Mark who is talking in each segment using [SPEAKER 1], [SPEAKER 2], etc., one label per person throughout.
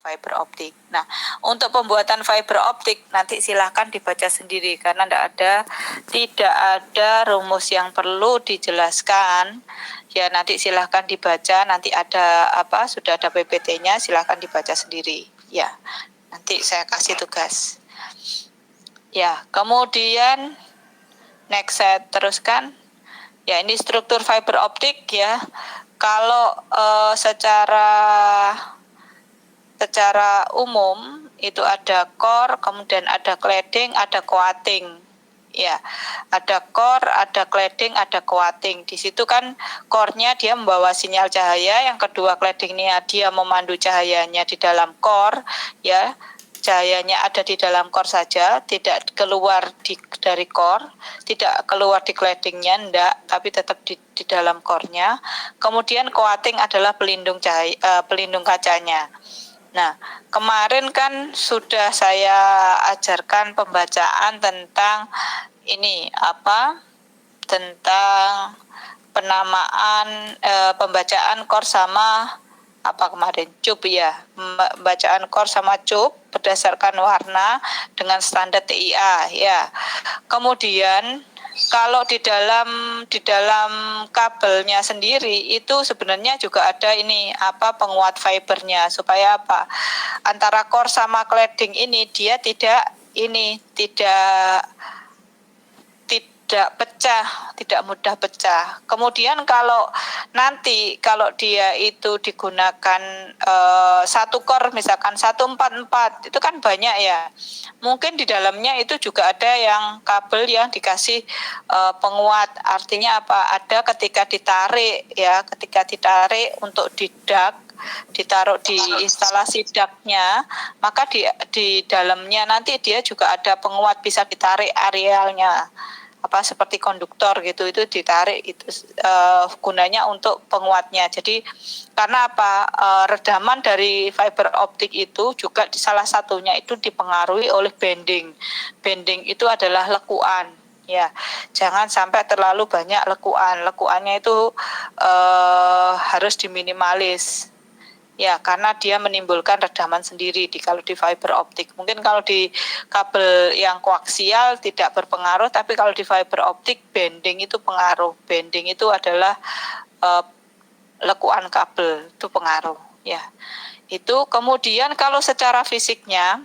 [SPEAKER 1] fiber optik. Nah, untuk pembuatan fiber optik nanti silahkan dibaca sendiri karena tidak ada rumus yang perlu dijelaskan. Ya nanti silahkan dibaca, nanti ada sudah ada PPT-nya, silahkan dibaca sendiri. Ya, nanti saya kasih tugas. Ya, kemudian next saya teruskan. Ya, ini struktur fiber optik ya. Kalau secara umum itu ada core, kemudian ada cladding, ada coating. Ya, ada core, ada cladding, ada coating. Di situ kan core-nya dia membawa sinyal cahaya, yang kedua cladding-nya dia memandu cahayanya di dalam core, ya. Cahayanya ada di dalam core saja, tidak keluar dari core, tidak keluar di cladding-nya, enggak, tapi tetap di dalam core-nya. Kemudian coating adalah pelindung kacanya. Nah, kemarin kan sudah saya ajarkan pembacaan tentang tentang penamaan pembacaan core sama kemarin cub ya, bacaan core sama cub berdasarkan warna dengan standar TIA ya. Kemudian kalau di dalam kabelnya sendiri itu sebenarnya juga ada penguat fibernya supaya antara core sama cladding ini dia tidak pecah, tidak mudah pecah. Kemudian kalau dia itu digunakan satu core misalkan 144 itu kan banyak ya. Mungkin di dalamnya itu juga ada yang kabel yang dikasih penguat. Artinya ada ketika ditarik untuk ditaruh di instalasi ductnya, maka di dalamnya nanti dia juga ada penguat, bisa ditarik arealnya seperti konduktor gitu, itu ditarik, itu gunanya untuk penguatnya. Jadi karena redaman dari fiber optik itu juga salah satunya itu dipengaruhi oleh bending itu adalah lekuan ya, jangan sampai terlalu banyak lekuannya itu harus diminimalis ya, karena dia menimbulkan redaman sendiri kalau di fiber optik. Mungkin kalau di kabel yang koaksial tidak berpengaruh, tapi kalau di fiber optik bending itu pengaruh. Bending itu adalah lekuan kabel, itu pengaruh ya. Itu kemudian kalau secara fisiknya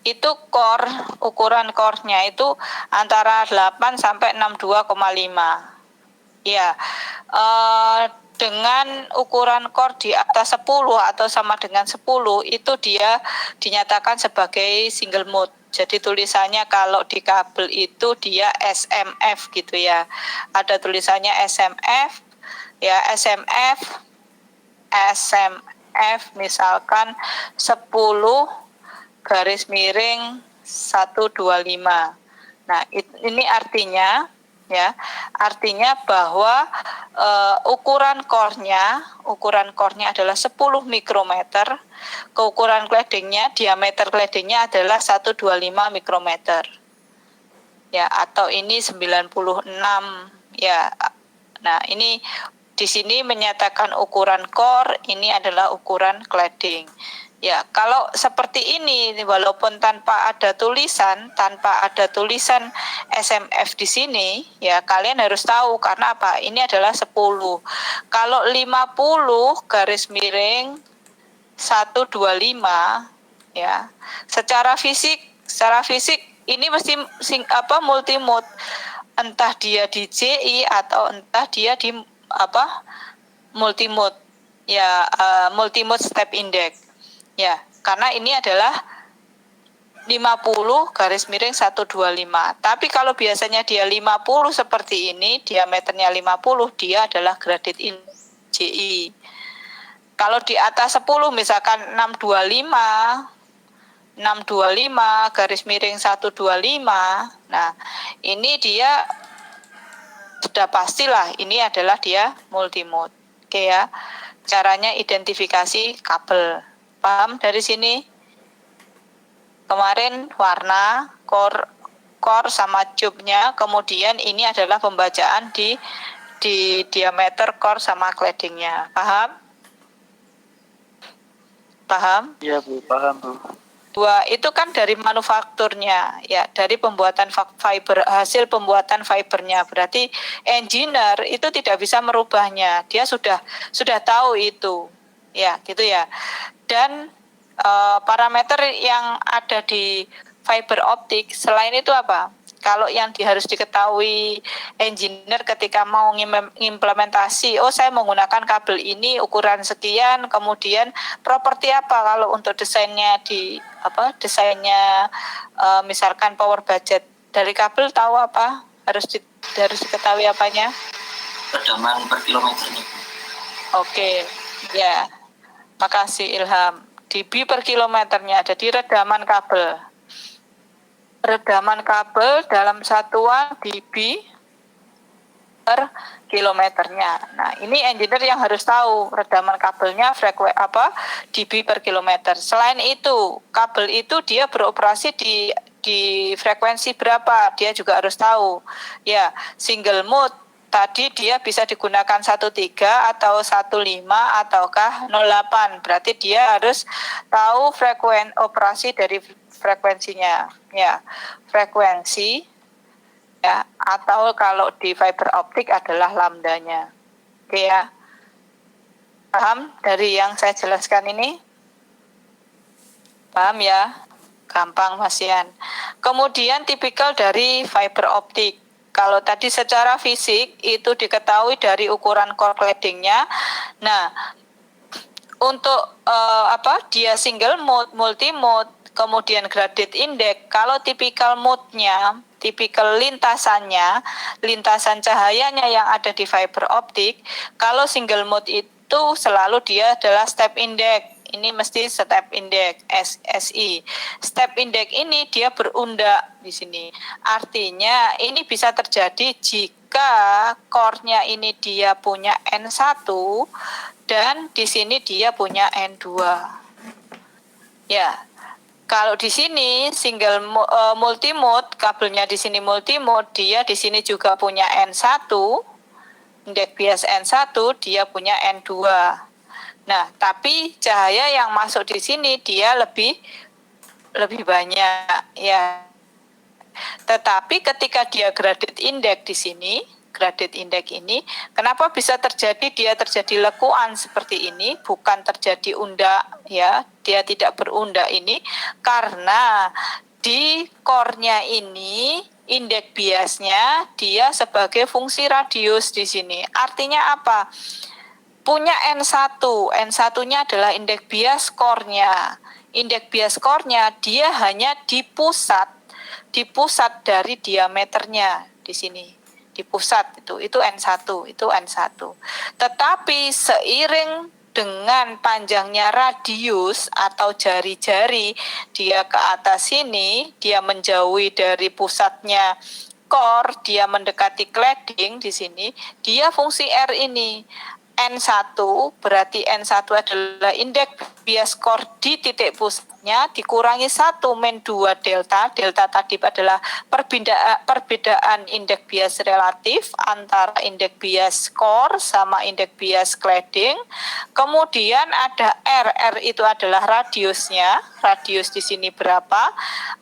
[SPEAKER 1] itu ukuran core-nya itu antara 8 sampai 62,5 ya. Dengan ukuran core di atas 10 atau sama dengan 10 itu dia dinyatakan sebagai single mode. Jadi tulisannya kalau di kabel itu dia SMF gitu ya. Ada tulisannya SMF ya, SMF misalkan 10 garis miring 125. Nah, ini artinya bahwa ukuran core-nya adalah 10 mikrometer, keukuran cladding-nya, diameter cladding-nya adalah 125 mikrometer. Ya, atau ini 96 ya. Nah, ini di sini menyatakan ukuran core, ini adalah ukuran cladding. Ya, kalau seperti ini walaupun tanpa ada tulisan SMF di sini ya, kalian harus tahu karena ini adalah 10. Kalau 50 garis miring 125 ya. Secara fisik ini mesti multimode. Entah dia di JI atau entah dia di multimode ya, multimode step index. Ya, karena ini adalah 50 garis miring 125. Tapi kalau biasanya dia 50 seperti ini, diameternya 50, dia adalah graded in JI. Kalau di atas 10 misalkan 625 garis miring 125. Nah, ini dia sudah pastilah ini adalah dia multimode. Oke ya. Caranya identifikasi kabel. Paham dari sini? Kemarin warna core sama cube-nya, kemudian ini adalah pembacaan di diameter core sama cladding-nya. Paham? Paham?
[SPEAKER 2] Iya Bu, paham Bu.
[SPEAKER 1] Dua itu kan dari manufakturnya, ya, dari pembuatan fiber, hasil pembuatan fibernya. Berarti engineer itu tidak bisa merubahnya. Dia sudah tahu itu, ya, gitu ya. Dan parameter yang ada di fiber optik selain itu apa? Kalau yang harus diketahui engineer ketika mau mengimplementasi, oh saya menggunakan kabel ini ukuran sekian, kemudian properti apa kalau untuk desainnya misalkan power budget dari kabel tahu apa? Harus diketahui apanya?
[SPEAKER 2] Redaman per kilometernya.
[SPEAKER 1] Oke, ya. Makasih Ilham. dB per kilometernya ada di redaman kabel. Redaman kabel dalam satuan dB per kilometernya. Nah, ini engineer yang harus tahu redaman kabelnya dB per kilometer. Selain itu, kabel itu dia beroperasi di frekuensi berapa? Dia juga harus tahu. Ya, single mode tadi dia bisa digunakan 13 atau 15 ataukah 08. Berarti dia harus tahu operasi dari frekuensinya. Ya, frekuensi ya, atau kalau di fiber optik adalah lambdanya. Oke ya. Paham dari yang saya jelaskan ini? Paham ya? Gampang Mas Yan. Kemudian tipikal dari fiber optik. Kalau tadi secara fisik itu diketahui dari ukuran core cladding-nya. Nah, untuk dia single mode, multi mode, kemudian graded index. Kalau tipikal mode-nya, tipikal lintasan cahayanya yang ada di fiber optik, kalau single mode itu selalu dia adalah step index. Ini mesti step index SI. Step index ini dia berundak di sini. Artinya ini bisa terjadi jika core-nya ini dia punya N1 dan di sini dia punya N2. Ya. Kalau di sini multimode, kabelnya di sini multimode, dia di sini juga punya N1, indeks bias N1, dia punya N2. Nah, tapi cahaya yang masuk di sini dia lebih banyak ya. Tetapi ketika dia graded index di sini, graded index ini, kenapa bisa terjadi lekuan seperti ini, bukan terjadi undak ya, dia tidak berundak ini, karena di core-nya ini indeks biasnya dia sebagai fungsi radius di sini. Artinya apa? Punya N1, N1-nya adalah indeks bias core-nya. Indeks bias core-nya dia hanya di pusat dari diameternya di sini. Di pusat itu N1, Tetapi seiring dengan panjangnya radius atau jari-jari dia ke atas sini, dia menjauhi dari pusatnya core, dia mendekati cladding di sini, dia fungsi R ini N1, berarti N1 adalah indeks bias core di titik pusatnya dikurangi 1 min 2 delta. Delta tadi adalah perbedaan indeks bias relatif antara indeks bias core sama indeks bias cladding. Kemudian ada R. R itu adalah radiusnya. Radius di sini berapa?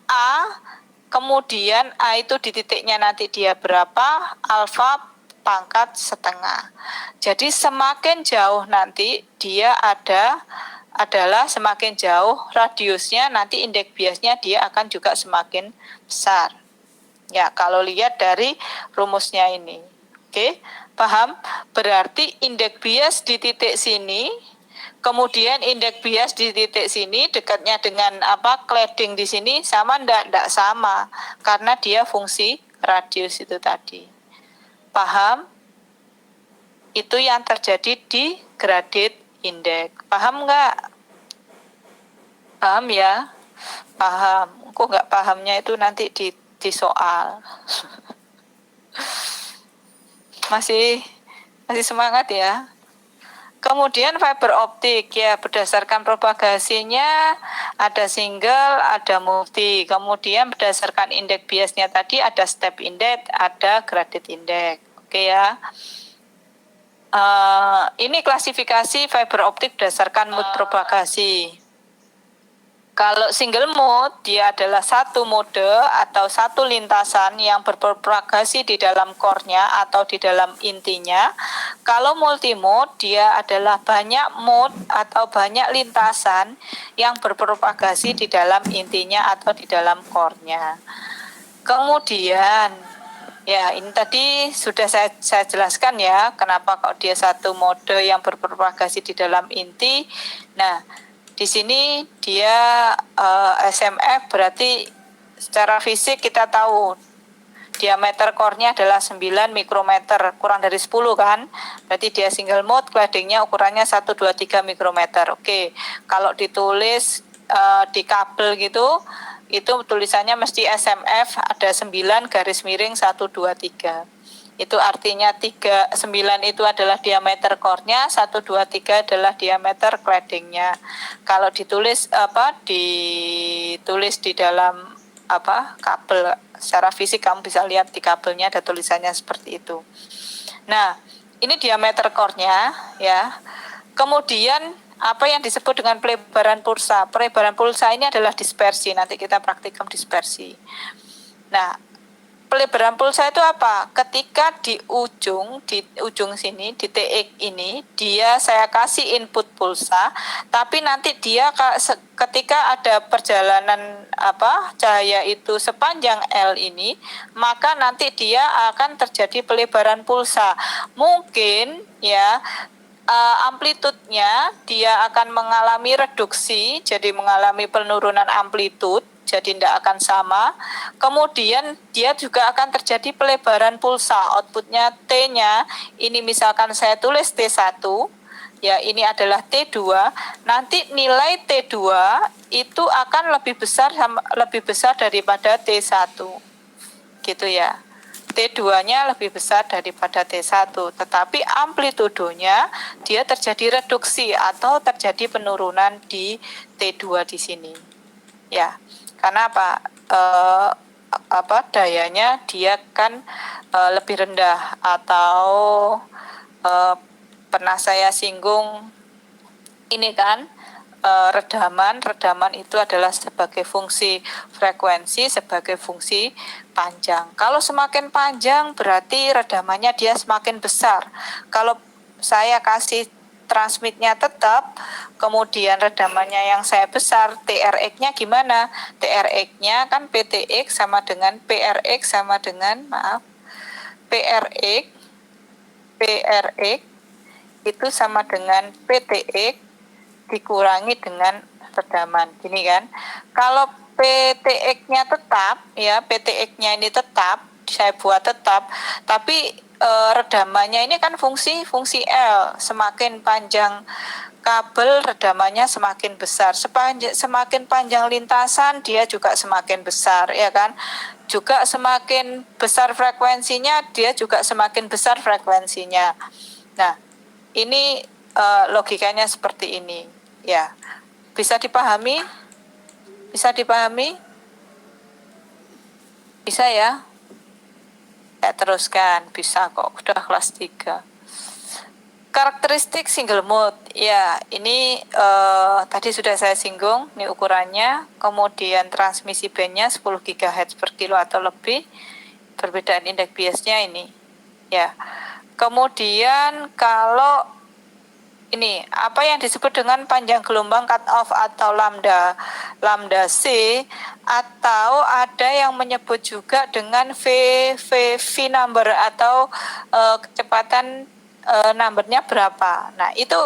[SPEAKER 1] A. Kemudian A itu di titiknya nanti dia berapa? Alfa pangkat setengah. Jadi semakin jauh nanti dia adalah semakin jauh radiusnya, nanti indeks biasnya dia akan juga semakin besar. Ya, kalau lihat dari rumusnya ini. Oke, paham? Berarti indeks bias di titik sini, kemudian indeks bias di titik sini dekatnya dengan cladding di sini sama enggak sama, karena dia fungsi radius itu tadi. Paham? Itu yang terjadi di graded index. Paham nggak? Paham ya? Paham. Kok nggak pahamnya itu nanti di soal. Masih semangat ya? Kemudian fiber optik ya, berdasarkan propagasinya ada single, ada multi. Kemudian berdasarkan indeks biasnya tadi ada step index, ada graded index. Oke ya. Ini klasifikasi fiber optik berdasarkan mode propagasi. Kalau single mode, dia adalah satu mode atau satu lintasan yang berpropagasi di dalam core-nya atau di dalam intinya. Kalau multi mode, dia adalah banyak mode atau banyak lintasan yang berpropagasi di dalam intinya atau di dalam core-nya. Kemudian, ya ini tadi sudah saya jelaskan ya, kenapa kok dia satu mode yang berpropagasi di dalam inti. Nah, di sini dia SMF, berarti secara fisik kita tahu diameter core-nya adalah 9 mikrometer, kurang dari 10 kan. Berarti dia single mode, cladding-nya ukurannya 123 mikrometer. Oke, kalau ditulis di kabel gitu, itu tulisannya mesti SMF ada 9 garis miring 123. Itu artinya 9 itu adalah diameter core-nya, 123 adalah diameter cladding-nya. Kalau ditulis ditulis di dalam kabel, secara fisik kamu bisa lihat di kabelnya ada tulisannya seperti itu. Nah, ini diameter core-nya ya. Kemudian apa yang disebut dengan pelebaran pulsa? Pelebaran pulsa ini adalah dispersi. Nanti kita praktikum dispersi. Nah, pelebaran pulsa itu apa? Ketika di ujung sini, di TX ini, saya kasih input pulsa, tapi nanti dia ketika ada perjalanan cahaya itu sepanjang L ini, maka nanti dia akan terjadi pelebaran pulsa. Mungkin ya amplitudenya dia akan mengalami reduksi, jadi mengalami penurunan amplitud, jadi tidak akan sama. Kemudian dia juga akan terjadi pelebaran pulsa, outputnya T-nya, ini misalkan saya tulis T1, ya ini adalah T2, nanti nilai T2 itu akan lebih besar daripada T1, gitu ya. T2-nya lebih besar daripada T1, tetapi amplitudonya dia terjadi reduksi atau terjadi penurunan di T2 di sini. Ya, karena dayanya dia kan lebih rendah, atau pernah saya singgung ini kan, redaman itu adalah sebagai fungsi frekuensi, sebagai fungsi panjang. Kalau semakin panjang berarti redamannya dia semakin besar. Kalau saya kasih transmitnya tetap, kemudian redamannya yang saya besar, TRX-nya gimana? TRX-nya kan PTX sama dengan PRX sama dengan PRX itu sama dengan PTX dikurangi dengan redaman, gini kan. Kalau PTX-nya tetap, ya PTX-nya ini tetap, saya buat tetap, tapi redamannya ini kan fungsi L, semakin panjang kabel redamannya semakin besar, semakin panjang lintasan dia juga semakin besar, ya kan. Juga semakin besar frekuensinya, dia juga semakin besar frekuensinya. Nah, ini logikanya seperti ini, ya. Bisa dipahami? Bisa dipahami? Bisa ya? Ya teruskan, bisa kok, udah kelas 3. Karakteristik single mode, ya ini tadi sudah saya singgung, ini ukurannya, kemudian transmisi bandnya 10 GHz per kilo atau lebih, perbedaan indeks biasnya ini, ya. Kemudian kalau ini apa yang disebut dengan panjang gelombang cut off atau lambda C, atau ada yang menyebut juga dengan V number atau kecepatan numbernya berapa. Nah, itu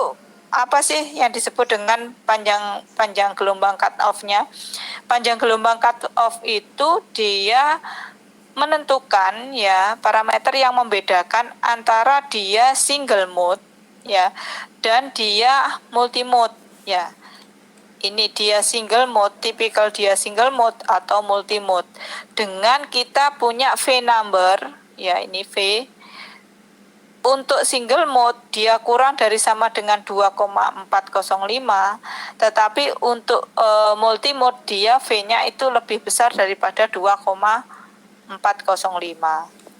[SPEAKER 1] apa sih yang disebut dengan panjang gelombang cut off-nya? Panjang gelombang cut off itu dia menentukan ya parameter yang membedakan antara dia single mode ya dan dia multi mode ya. Ini dia single mode, tipikal dia single mode atau multi mode. Dengan kita punya V number ya, ini V. Untuk single mode dia kurang dari sama dengan 2,405, tetapi untuk multi mode dia V-nya itu lebih besar daripada 2,405.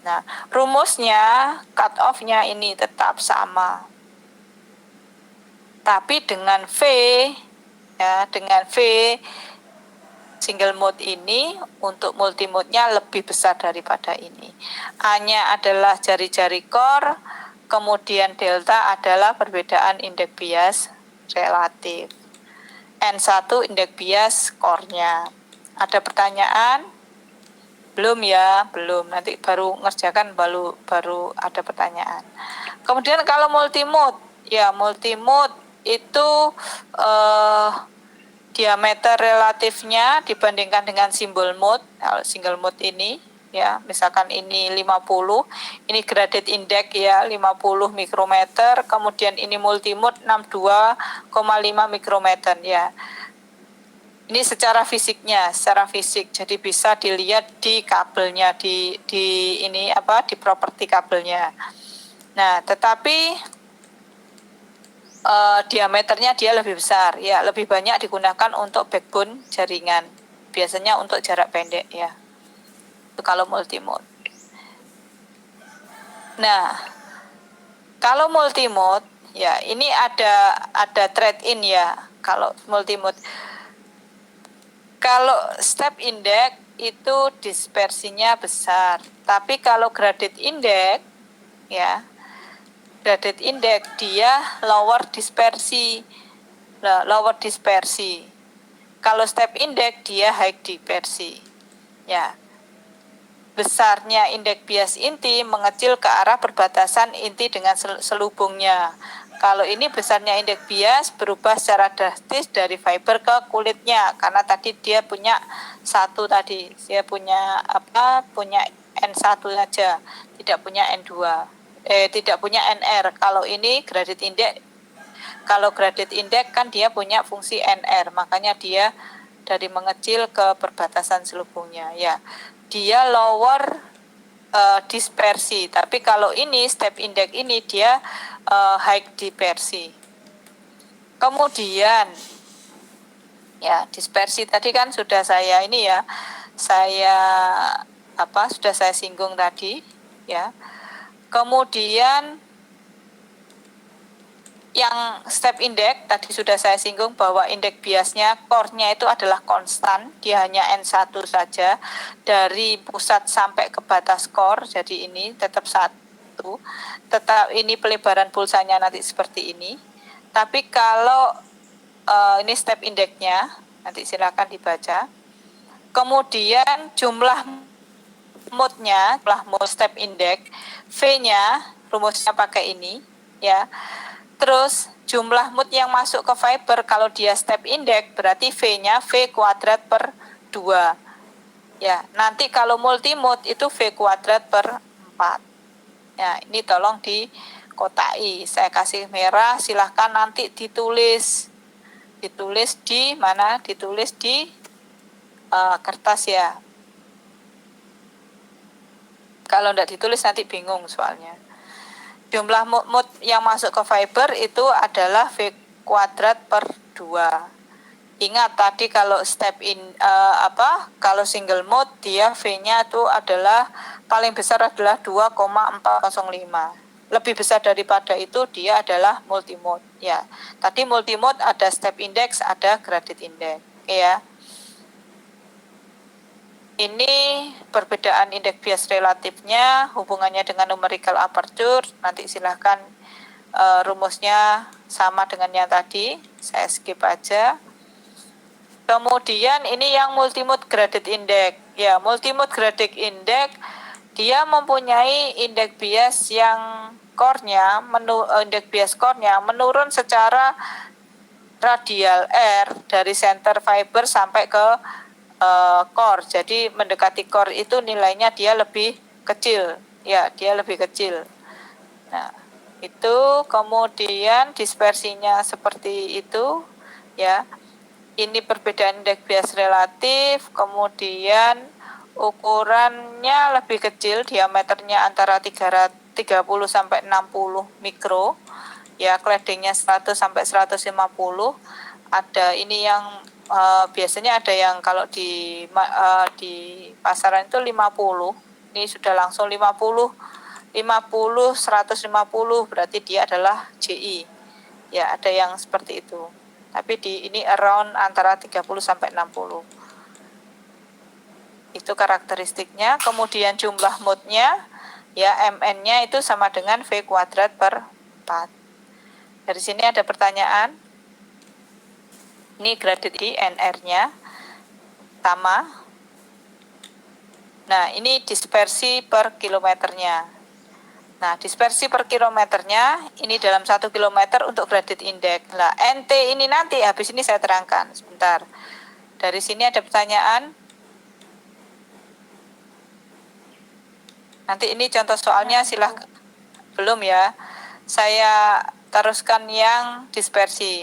[SPEAKER 1] Nah, rumusnya cut off-nya ini tetap sama. Tapi dengan V ya, dengan V single mode ini untuk multimode-nya lebih besar daripada ini. A-nya adalah jari-jari core, kemudian delta adalah perbedaan indeks bias relatif. N1 indeks bias core-nya. Ada pertanyaan? Belum ya, belum. Nanti baru ngerjakan baru ada pertanyaan. Kemudian kalau multimode, ya multimode itu diameter relatifnya dibandingkan dengan simbol mode. Kalau single mode ini ya, misalkan ini 50, ini graded index ya 50 mikrometer, kemudian ini multimode 62,5 mikrometer ya. Ini secara fisiknya, secara fisik. Jadi bisa dilihat di kabelnya, di ini apa, di properti kabelnya. Nah, tetapi diameternya dia lebih besar, ya lebih banyak digunakan untuk backbone jaringan. Biasanya untuk jarak pendek ya. Itu kalau multimode. Nah, kalau multimode, ya ini ada trade-in ya. Kalau multimode. Kalau step index itu dispersinya besar, tapi kalau graded index ya, graded index dia lower dispersi. Kalau step index dia high dispersi. Ya. Besarnya indeks bias inti mengecil ke arah perbatasan inti dengan selubungnya. Kalau ini besarnya indeks bias berubah secara drastis dari fiber ke kulitnya, karena tadi dia punya satu tadi, dia punya punya N1 saja, tidak punya N2, tidak punya NR. Kalau ini graded index, kalau graded index kan dia punya fungsi NR, makanya dia dari mengecil ke perbatasan selubungnya ya. Dia lower dispersi, tapi kalau ini step index ini dia high dispersi. Kemudian ya dispersi tadi kan sudah saya ini ya, sudah saya singgung tadi ya. Kemudian yang step index tadi sudah saya singgung bahwa indeks biasnya core-nya itu adalah konstan, dia hanya N1 saja dari pusat sampai ke batas core, jadi ini tetap satu, tetap ini pelebaran pulsanya nanti seperti ini. Tapi kalau ini step index-nya nanti silakan dibaca. Kemudian jumlah mode-nya, jumlah mode step index, V-nya rumusnya pakai ini ya. Terus jumlah mode yang masuk ke fiber kalau dia step index berarti V-nya V kuadrat per 2. Ya, nanti kalau multimode itu V kuadrat per 4. Ya, ini tolong dikotai. Saya kasih merah, silahkan nanti ditulis. Ditulis di mana? Ditulis di kertas ya. Kalau tidak ditulis nanti bingung soalnya. Jumlah mode yang masuk ke fiber itu adalah V kuadrat per 2. Ingat tadi kalau kalau single mode dia V-nya itu adalah paling besar adalah 2,405. Lebih besar daripada itu dia adalah multimode ya. Tadi multimode ada step index, ada graded index ya. Ini perbedaan indeks bias relatifnya, hubungannya dengan numerical aperture. Nanti silahkan rumusnya sama dengan yang tadi, saya skip aja. Kemudian ini yang multimode graded index. Ya, multimode graded index dia mempunyai indeks bias yang core-nya, indeks bias core-nya menurun secara radial R dari center fiber sampai ke core. Jadi mendekati core itu nilainya dia lebih kecil. Ya, dia lebih kecil. Nah, itu kemudian dispersinya seperti itu ya. Ini perbedaan indeks bias relatif, kemudian ukurannya lebih kecil, diameternya antara 30 sampai 60 mikro. Ya, claddingnya 100 sampai 150. Ada ini yang biasanya ada yang kalau di pasaran itu 50. Ini sudah langsung 50, 150 berarti dia adalah JI. Ya, ada yang seperti itu. Tapi di ini around antara 30 sampai 60. Itu karakteristiknya. Kemudian jumlah mode-nya, ya Mn-nya itu sama dengan V kuadrat per 4. Dari sini ada pertanyaan. Ini gradit di NR-nya sama. Nah, ini dispersi per kilometernya. Nah, dispersi per kilometernya ini dalam 1 kilometer untuk gradit indeks. Nah, NT ini nanti habis ini saya terangkan. Sebentar. Dari sini ada pertanyaan. Nanti ini contoh soalnya silahkan. Belum ya. Saya teruskan yang dispersi,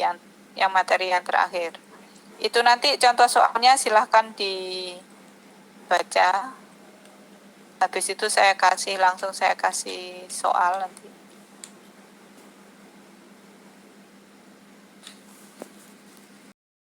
[SPEAKER 1] yang materi yang terakhir. Itu nanti contoh soalnya silahkan dibaca. Habis itu langsung saya kasih soal nanti.